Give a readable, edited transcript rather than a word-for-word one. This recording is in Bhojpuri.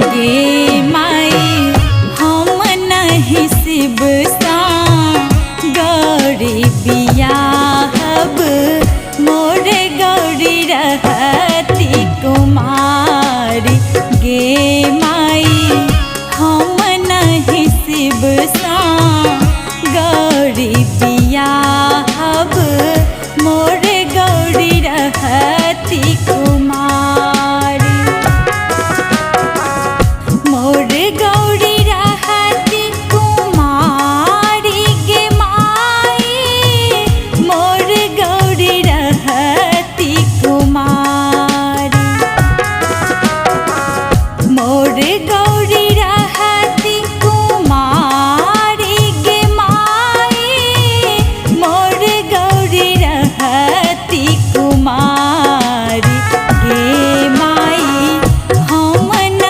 गे माई हम नहीं शिव सा गौरी बियाहब मोरे गौरी रहती कुमारी। गे माई हम नहीं शिव सा गौरी बियाहब मोरे गौरी रहती कुमारी। मोर गौरी रहती कुमारी गे माई मोर गौरी रहती कुमारी। मोर